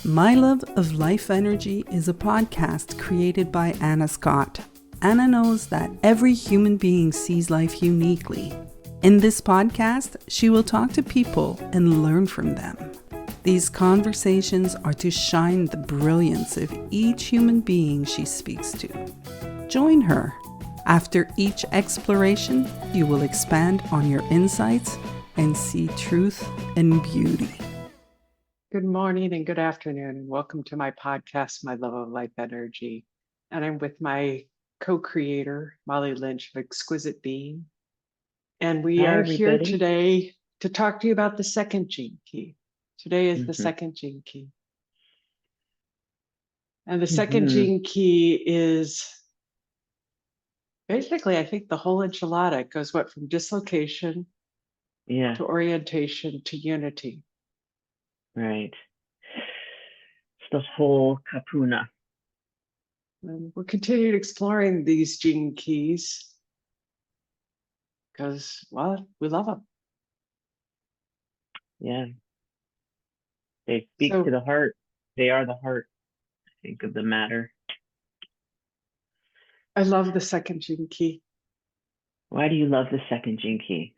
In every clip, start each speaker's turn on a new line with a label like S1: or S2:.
S1: My Love of Life Energy is a podcast created by Anna Scott. Anna knows that every human being sees life uniquely. In this podcast, she will talk to people and learn from them. These conversations are to shine the brilliance of each human being she speaks to. Join her. After each exploration, you will expand on your insights and see truth and beauty.
S2: Good morning and good afternoon, and welcome to my podcast, My Love of Life Energy. And I'm with my co-creator, Molly Lynch of Exquisite Being. And we
S3: Hi,
S2: are here
S3: everybody.
S2: today to talk to you about the second gene key. Today is the second gene key. And the second gene key is basically, I think, the whole enchilada. It goes from dislocation to orientation to unity.
S3: Right. It's the whole kapuna.
S2: And we're continuing exploring these gene keys because, well, we love them.
S3: Yeah. They speak to the heart. They are the heart, I think, of the matter.
S2: I love the second gene key.
S3: Why do you love the second gene key?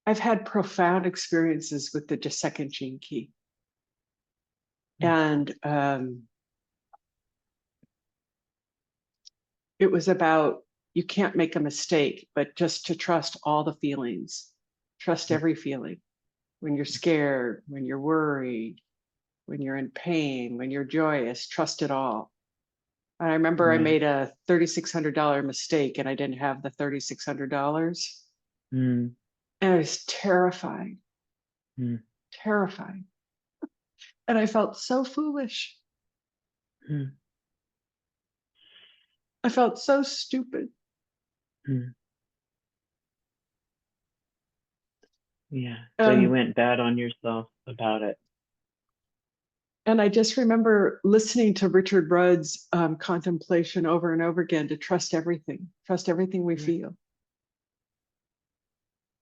S2: I've had profound experiences with the second gene key. And it was about, you can't make a mistake, but just to trust all the feelings, trust every feeling. When you're scared, when you're worried, when you're in pain, when you're joyous, trust it all. And I remember I made a $3,600 mistake and I didn't have the $3,600. And I was terrified, terrified. And I felt so foolish. I felt so stupid.
S3: Yeah. So you went bad on yourself about it.
S2: And I just remember listening to Richard Rudd's contemplation over and over again to trust everything we feel.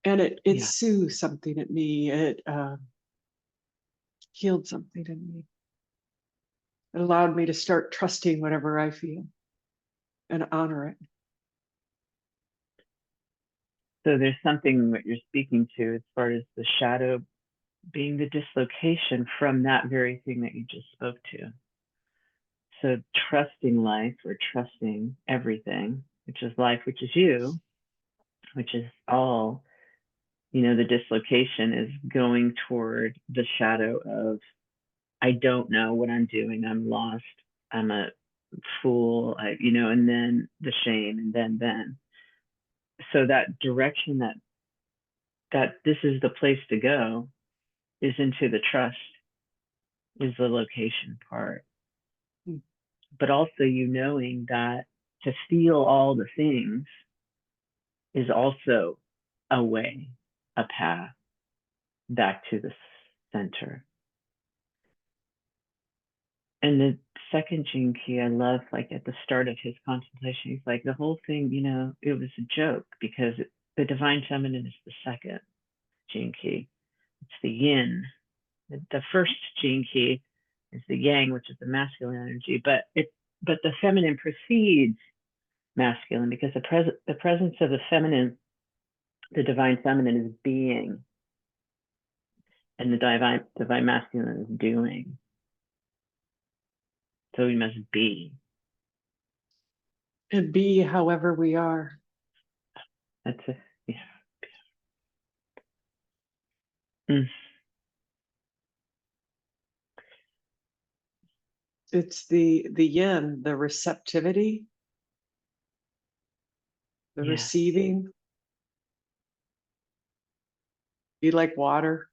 S2: And it soothed something in me. It healed something in me. It allowed me to start trusting whatever I feel and honor it.
S3: So there's something that you're speaking to as far as the shadow being the dislocation from that very thing that you just spoke to. So trusting life, or trusting everything, which is life, which is you, which is all, the dislocation is going toward the shadow of, I don't know what I'm doing. I'm lost. I'm a fool, and then the shame, and then. So that direction that this is the place to go is into the trust, is the location part. But also you knowing that to feel all the things is also a way, a path back to the center. And the second gene key, I love, like at the start of his contemplation, he's like, the whole thing, it was a joke because the divine feminine is the second gene key. It's the yin. The first gene key is the yang, which is the masculine energy, but the feminine precedes masculine because the presence of the feminine, the divine feminine, is being, and the divine masculine is doing. So we must be.
S2: And be however we are.
S3: That's it. Yeah.
S2: It's the yin, the receptivity, the receiving. Be like water.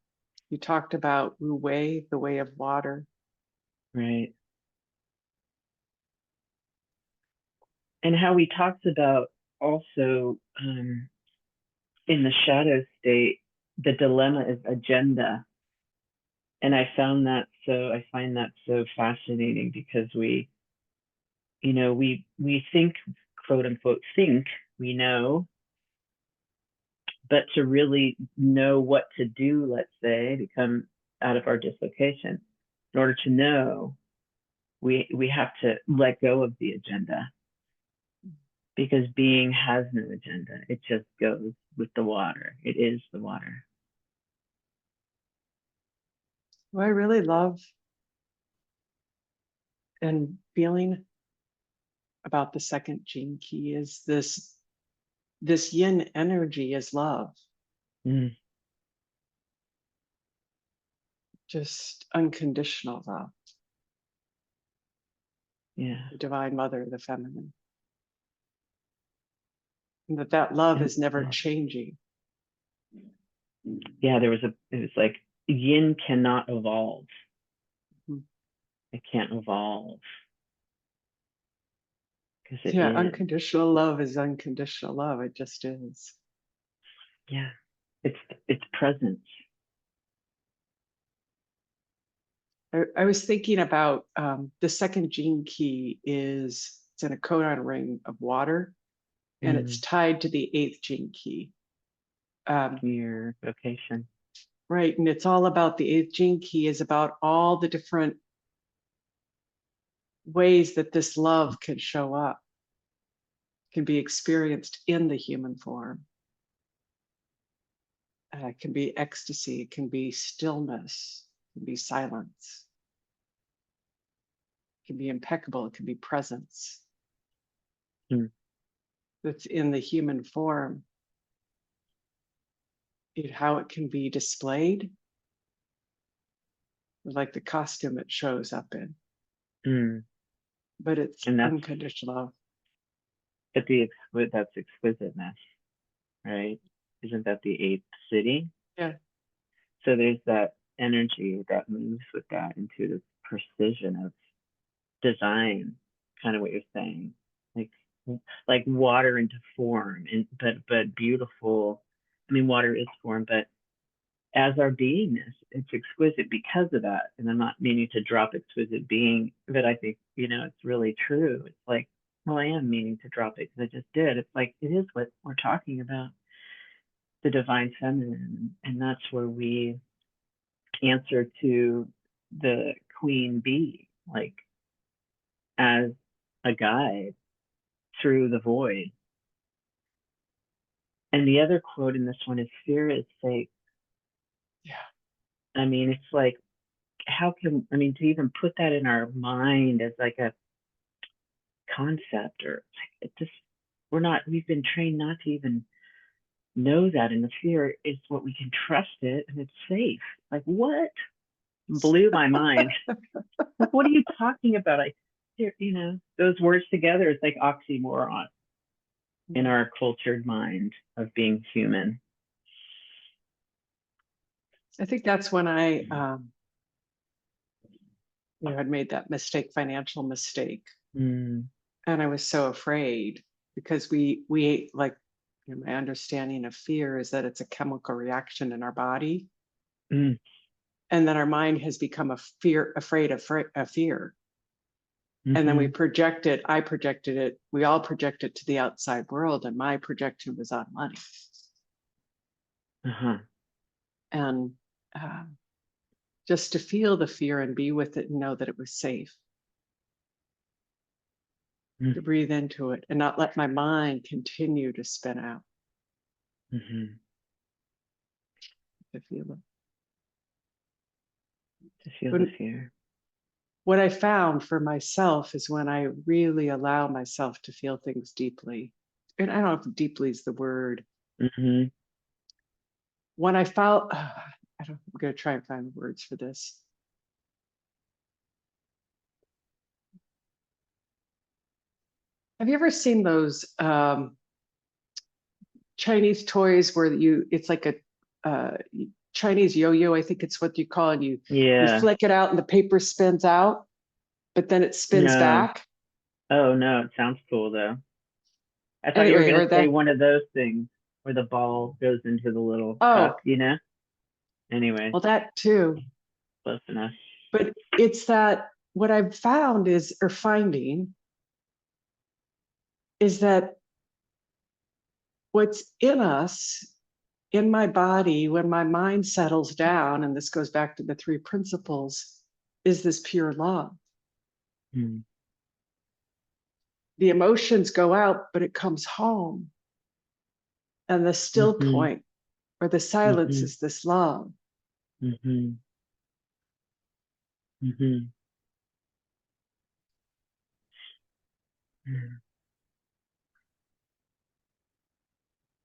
S2: You talked about Wu Wei, the way of water.
S3: Right. And how he talks about also in the shadow state, the dilemma is agenda. And I find that so fascinating because we, we think, quote unquote, think we know, but to really know what to do, let's say, become out of our dislocation. In order to know, we have to let go of the agenda, because being has no agenda. It just goes with the water. It is the water.
S2: What I really love and feeling about the second gene key is this yin energy is love, just unconditional love.
S3: Yeah.
S2: The divine mother, the feminine. And that love is never changing.
S3: Yeah, it was like yin cannot evolve.
S2: Mhm.
S3: It can't evolve. Because
S2: Yeah, unconditional love is unconditional love. It just is.
S3: Yeah. It's presence.
S2: I was thinking about the second gene key it's in a codon ring of water, and it's tied to the 8th gene key.
S3: Your vocation.
S2: Right, and it's all about the 8th gene key is about all the different ways that this love can show up, can be experienced in the human form. It can be ecstasy, it can be stillness, it can be silence. It can be impeccable, it can be presence. That's in the human form. How it can be displayed, like the costume it shows up in. But it's unconditional love.
S3: But that's exquisiteness, right? Isn't that the 8th Siddhi?
S2: Yeah.
S3: So there's that energy that moves with that into the precision of design, kind of what you're saying, like water into form, but beautiful. I mean, water is form, but as our beingness, it's exquisite because of that. And I'm not meaning to drop exquisite being, but I think it's really true. It's like, well, I am meaning to drop it because I just did. It's like it is what we're talking about, the divine feminine, and that's where we answer to the queen bee, like as a guide through the void. And the other quote in this one is, fear is fake.
S2: Yeah.
S3: I mean, it's like, to even put that in our mind as like a concept, or it just, we've been trained not to even know that. And the fear is what we can trust it and it's safe. Like, what? Blew my mind. Like, what are you talking about? Those words together, it's like oxymoron in our cultured mind of being human.
S2: I think that's when I had made that financial mistake. And I was so afraid because we like, my understanding of fear is that it's a chemical reaction in our body. And then our mind has become afraid of fear. And then we I projected it, we all project it to the outside world, and my projection was on money. And just to feel the fear and be with it and know that it was safe. To breathe into it and not let my mind continue to spin out. To feel it.
S3: To feel the fear.
S2: What I found for myself is when I really allow myself to feel things deeply, and I don't know if deeply is the word. When I felt, I'm going to try and find the words for this. Have you ever seen those Chinese toys where it's like a Chinese yo-yo, I think it's what you call it. You flick it out and the paper spins out, but then it spins back.
S3: Oh no, it sounds cool though. I thought you were going to say one of those things where the ball goes into the little cup, Anyway.
S2: Well, that too.
S3: Close enough.
S2: But it's that what I've found is, or finding, is that what's in us, in my body, when my mind settles down, and this goes back to the three principles, is this pure love.
S3: Mm.
S2: The emotions go out, but it comes home. And the still point or the silence is this love.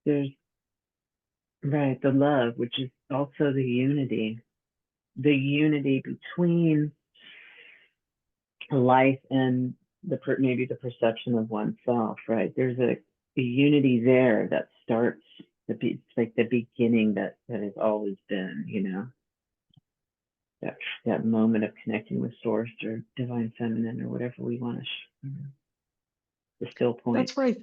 S3: There's, right, the love, which is also the unity between life and maybe the perception of oneself, right? There's a unity there that starts it's like the beginning that has always been, you know, that moment of connecting with source or divine feminine or whatever we want to, the still point.
S2: That's where I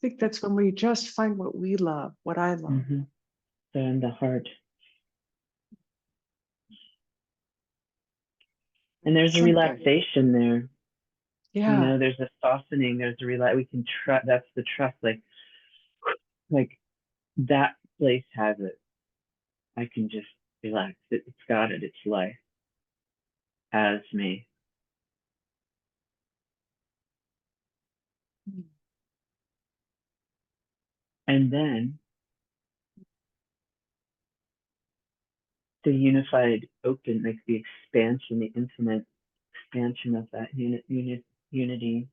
S2: think that's when we just find what we love, what I love.
S3: So in the heart. And there's a relaxation there.
S2: Yeah.
S3: You know, there's a softening, there's a we can trust, that's the trust, like that place has it. I can just relax. It's got it, it's life as me. And then the unified open, like the expansion, the infinite expansion of that unity.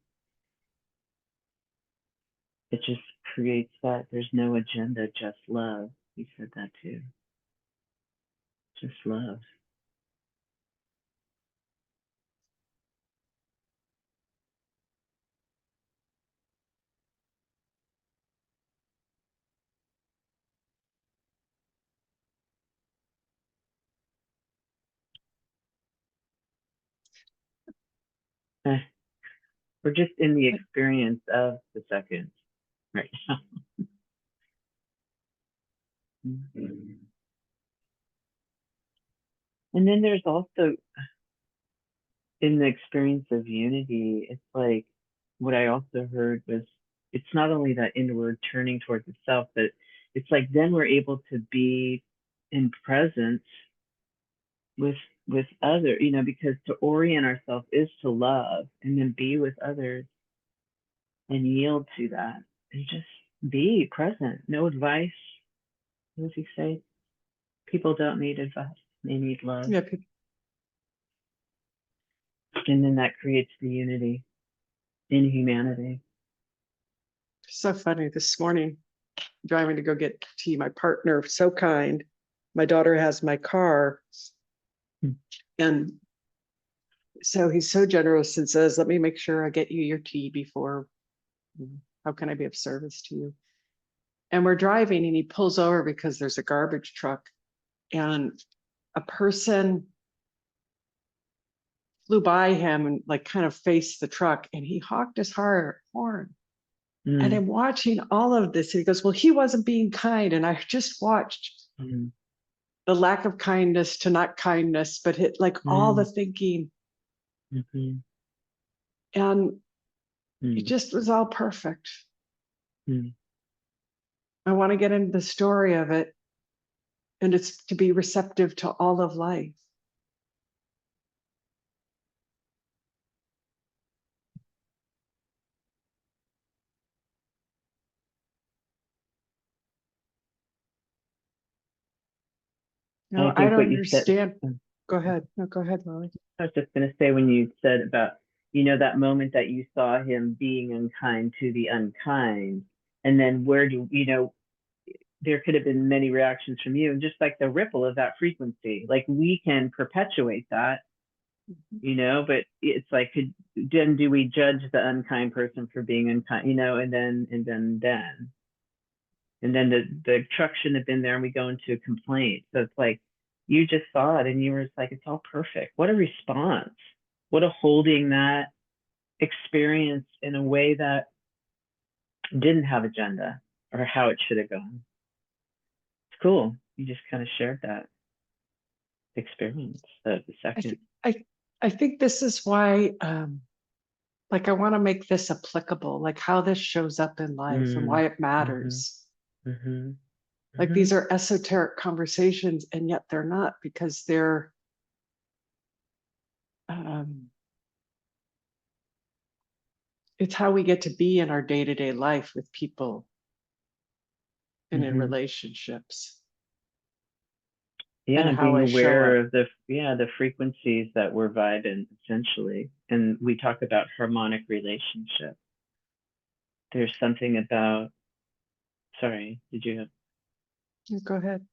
S3: It just creates that there's no agenda, just love. You said that too. Just love. We're just in the experience of the second right now. And then there's also, in the experience of unity, it's like what I also heard was it's not only that inward turning towards itself, but it's like then we're able to be in presence with other, you know, because to orient ourselves is to love and then be with others and yield to that and just be present. No advice. What does he say? People don't need advice. They need love.
S2: Yeah.
S3: And then that creates the unity in humanity.
S2: So funny. This morning, driving to go get tea, my partner, so kind. My daughter has my car. And so he's so generous and says, let me make sure I get you your tea before. How can I be of service to you? And we're driving and he pulls over because there's a garbage truck and a person flew by him and like kind of faced the truck and he honked his horn. And I'm watching all of this. And he goes, well, he wasn't being kind. And I just watched the lack of kindness to not kindness, but all the thinking. And it just was all perfect. I want to get into the story of it. And it's to be receptive to all of life. No, I don't understand. Go ahead. No, go ahead, Lily.
S3: I was just going to say, when you said about, you know, that moment that you saw him being unkind to the unkind, and then where do, you know, there could have been many reactions from you, and just like the ripple of that frequency, like we can perpetuate that, you know, but it's like, then do we judge the unkind person for being unkind, you know, and then the truck shouldn't have been there and we go into a complaint. So it's like, you just saw it and you were just like, it's all perfect. What a response. What a holding that experience in a way that didn't have agenda or how it should have gone. It's cool. You just kind of shared that experience of the second.
S2: I think this is why like, I want to make this applicable, like how this shows up in life and why it
S3: Mhm.
S2: matters.
S3: Mhm.
S2: Like these are esoteric conversations, and yet they're not, because they're um, it's how we get to be in our day-to-day life with people and in
S3: Mhm.
S2: relationships,
S3: Yeah,
S2: and
S3: and
S2: how
S3: being
S2: I show
S3: aware
S2: up.
S3: of the frequencies that we're vibing essentially. And we talk about harmonic relationship. There's something about, sorry, did you have,
S2: Go ahead.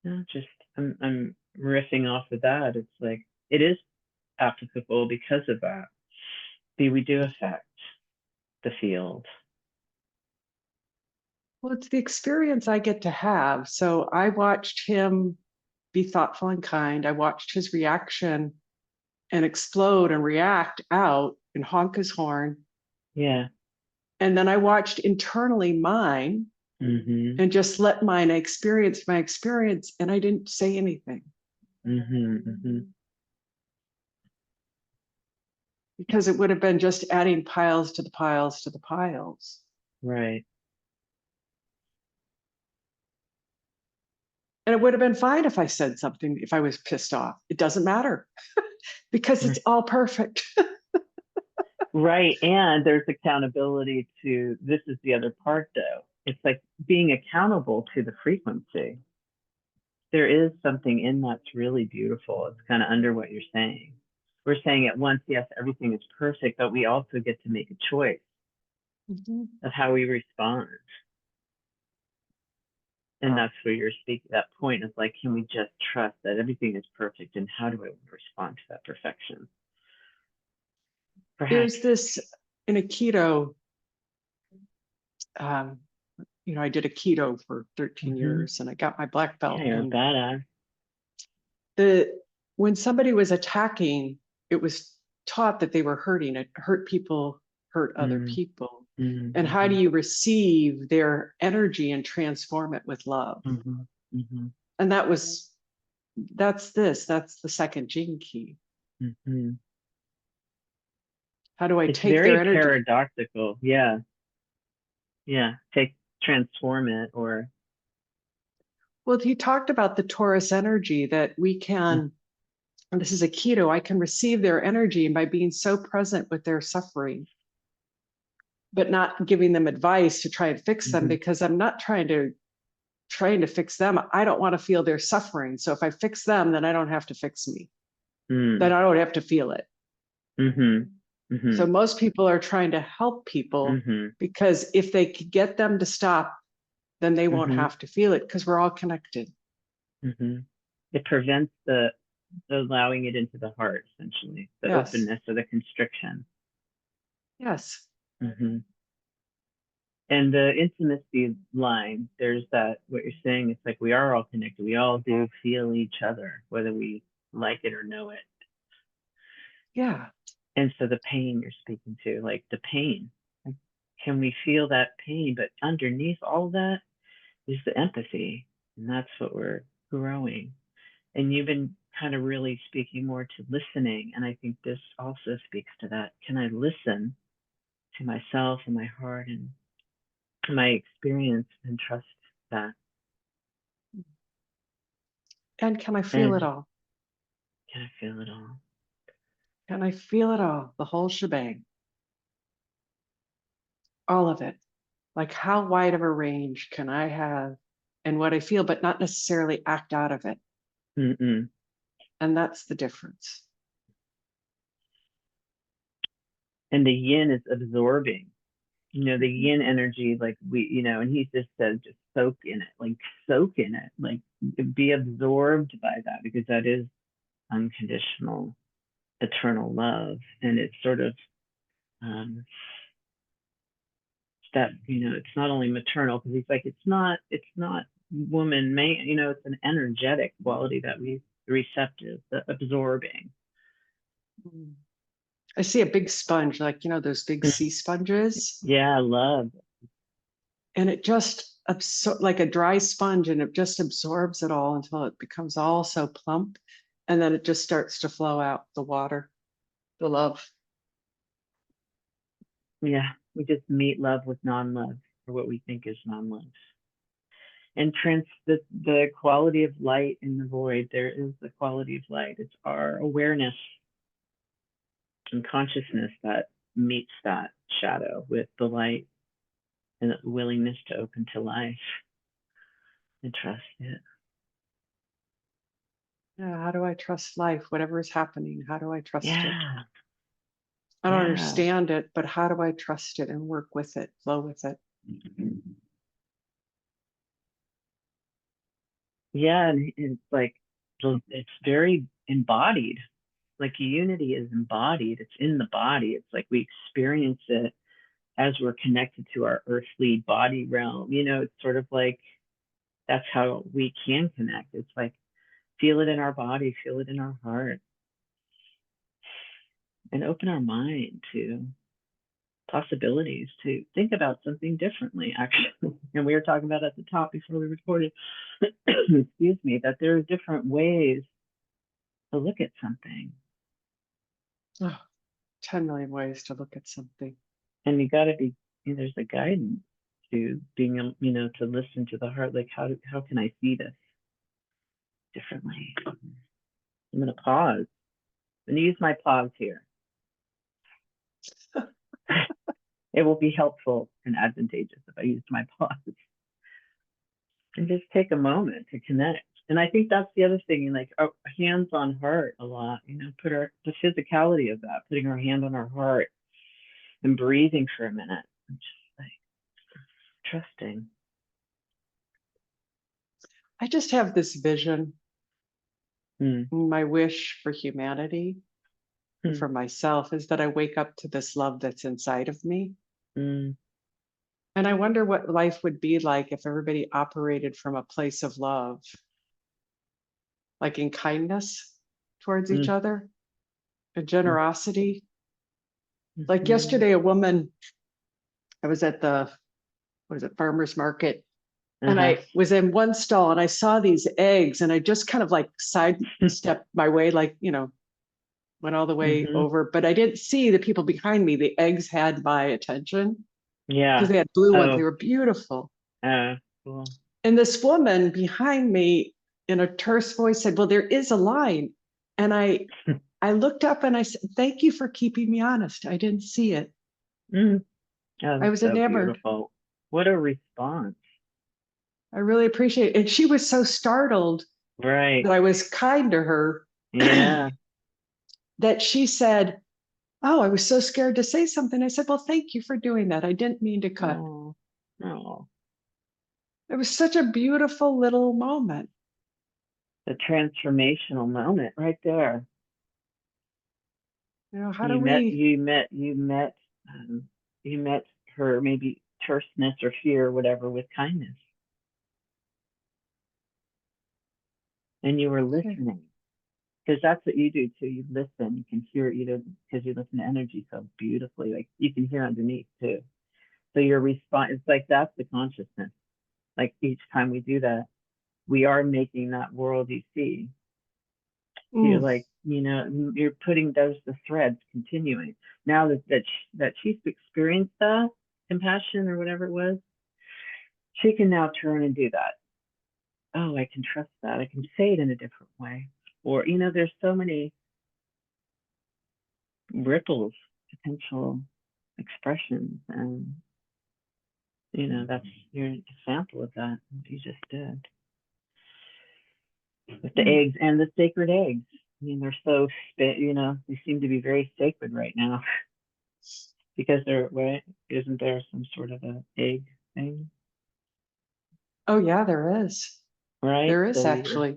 S3: no, just I'm riffing off of that. It's like it is applicable because of that. See, we do affect the field.
S2: Well, it's the experience I get to have. So I watched him be thoughtful and kind. I watched his reaction and explode and react out and honk his horn.
S3: Yeah.
S2: And then I watched internally mine
S3: Mm-hmm.
S2: and just let mine experience my experience. And I didn't say anything,
S3: Mm-hmm. Mm-hmm.
S2: because it would have been just adding piles to the piles to the piles.
S3: Right.
S2: And it would have been fine if I said something, if I was pissed off. It doesn't matter because it's all perfect.
S3: Right. And there's accountability to, this is the other part though. It's like being accountable to the frequency. There is something in that's really beautiful. It's kind of under what you're saying. We're saying at once, yes, everything is perfect, but we also get to make a choice of how we respond. And that's where you're speaking. That point is like, can we just trust that everything is perfect? And how do I respond to that perfection? Perhaps.
S2: There's this in a keto, um, I did a keto for 13 years and I got my black
S3: Yeah,
S2: belt.
S3: you're a
S2: And
S3: badass.
S2: when somebody was attacking, it was taught that they were hurting. It hurt people, hurt other people. And how do you receive their energy and transform it with love? And that's the second gene key. How do I
S3: It's
S2: take their
S3: very
S2: energy?
S3: paradoxical. Yeah. Yeah. Transform it or.
S2: Well, he talked about the Taurus energy that we can, and this is a keto, I can receive their energy by being so present with their suffering, but not giving them advice to try and fix them, because I'm not trying to fix them. I don't want to feel their suffering. So if I fix them, then I don't have to fix me. Then I don't have to feel it. So most people are trying to help people because if they could get them to stop, then they won't have to feel it, because we're all connected.
S3: It prevents the allowing it into the heart, essentially, the openness or the constriction.
S2: Yes.
S3: And the intimacy line, there's that, what you're saying, it's like we are all connected. We all do feel each other, whether we like it or know it.
S2: Yeah.
S3: And so the pain you're speaking to, like the pain, can we feel that pain? But underneath all that is the empathy. And that's what we're growing. And you've been kind of really speaking more to listening. And I think this also speaks to that. Can I listen to myself and my heart and my experience and trust that?
S2: And can I feel it all?
S3: Can I feel it all?
S2: Can I feel it all? The whole shebang. All of it. Like, how wide of a range can I have and what I feel, but not necessarily act out of it? And that's the difference.
S3: And the yin is absorbing, the yin energy, like and he just says, just soak in it, like be absorbed by that, because that is unconditional, eternal love. And it's sort of that, it's not only maternal, because he's like, it's not woman, man, it's an energetic quality that we receptive, the absorbing.
S2: I see a big sponge, like, those big sea sponges.
S3: Yeah, I love.
S2: And it just like a dry sponge, and it just absorbs it all until it becomes all so plump. And then it just starts to flow out, the water, the love.
S3: Yeah, we just meet love with non-love, or what we think is non-love. And the quality of light in the void, there is the quality of light. It's our awareness and consciousness that meets that shadow with the light and the willingness to open to life and trust it.
S2: Yeah, how do I trust life? Whatever is happening, how do I trust it?
S3: Yeah.
S2: I don't
S3: Yeah.
S2: understand it, but how do I trust it and work with it, flow with it?
S3: Yeah, and it's like it's very embodied. Like unity is embodied. It's in the body. It's like we experience it as we're connected to our earthly body realm. It's sort of like that's how we can connect. It's like feel it in our body, feel it in our heart, and open our mind to possibilities, to think about something differently, actually. And we were talking about at the top before we recorded, excuse me, that there are different ways to look at something.
S2: Oh, 10 million ways to look at something.
S3: And you got to be, there's a guidance to being, to listen to the heart. Like, how can I see this differently? I'm going to pause. I'm going to use my pause here. It will be helpful and advantageous if I used my pause and just take a moment to connect. And I think that's the other thing, like our hands on heart a lot, put the physicality of that, putting our hand on our heart and breathing for a minute and just like trusting.
S2: I just have this vision.
S3: Hmm.
S2: My wish for humanity, for myself, is that I wake up to this love that's inside of me.
S3: Hmm.
S2: And I wonder what life would be like if everybody operated from a place of love, like in kindness towards each other, and generosity. Like yesterday, a woman, I was at the, farmer's market, and I was in one stall and I saw these eggs and I just kind of like sidestepped my way, like, went all the way over, but I didn't see the people behind me. The eggs had my attention
S3: Yeah.
S2: because they had blue ones.
S3: Oh.
S2: They were beautiful.
S3: Cool.
S2: And this woman behind me in a terse voice said, well, there is a line. And I looked up and I said, thank you for keeping me honest. I didn't see it.
S3: Oh,
S2: I was
S3: so
S2: enamored.
S3: beautiful. What a response.
S2: I really appreciate it. And she was so startled
S3: Right.
S2: that I was kind to her.
S3: Yeah.
S2: That she said, oh, I was so scared to say something. I said, well, thank you for doing that. I didn't mean to cut.
S3: Oh.
S2: It was such a beautiful little moment.
S3: The transformational moment right there.
S2: How do we?
S3: You met her maybe terseness or fear or whatever with kindness. And you were listening. Because that's what you do too. You listen. You can hear either because you listen to energy so beautifully. Like you can hear underneath too. So your response, it's like that's the consciousness. Like each time we do that, we are making that world you see. You're like, you're putting the threads continuing. Now that she's experienced that compassion or whatever it was, she can now turn and do that. Oh, I can trust that. I can say it in a different way. Or, there's so many ripples, potential expressions. And, that's your example of that, what you just did. With the eggs and the sacred eggs. They're so, they seem to be very sacred right now. Because isn't there some sort of an egg thing?
S2: Oh, yeah, there is.
S3: Right?
S2: There is
S3: So
S2: actually.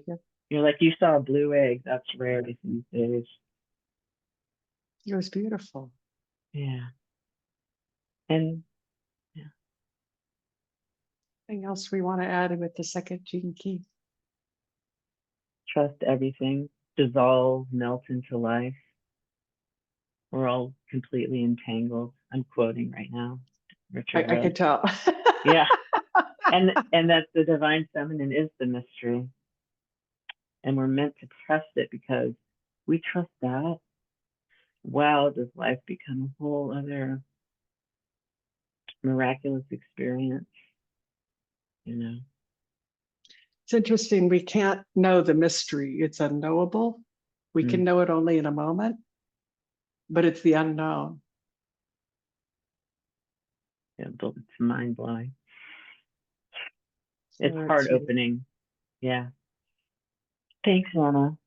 S3: you're like, you saw a blue egg. That's rare these days.
S2: It was beautiful.
S3: Yeah. And yeah.
S2: Anything else we want to add with the second gene key?
S3: Trust everything, dissolve, melt into life. We're all completely entangled. I'm quoting right now. Richard
S2: I could tell.
S3: Yeah. And that the divine feminine is the mystery. And we're meant to trust it because we trust that. Wow, does life become a whole other miraculous experience, you know.
S2: It's interesting. We can't know the mystery. It's unknowable. We can know it only in a moment, but it's the unknown.
S3: Yeah, but it's mind blowing.
S2: So
S3: It's heart opening. Yeah. Thanks, Anna.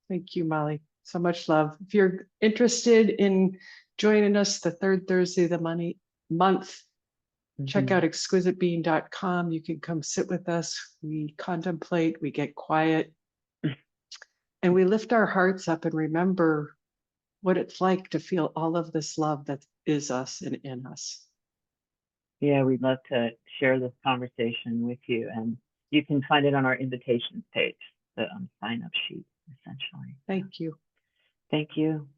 S2: Thank you, Molly. So much love. If you're interested in joining us the third Thursday of the month, check out exquisitebeing.com. You can come sit with us. We contemplate, we get quiet, and we lift our hearts up and remember what it's like to feel all of this love that is us and in us.
S3: Yeah, we'd love to share this conversation with you, and you can find it on our invitations page, the sign-up sheet, essentially.
S2: Thank you.
S3: Thank you.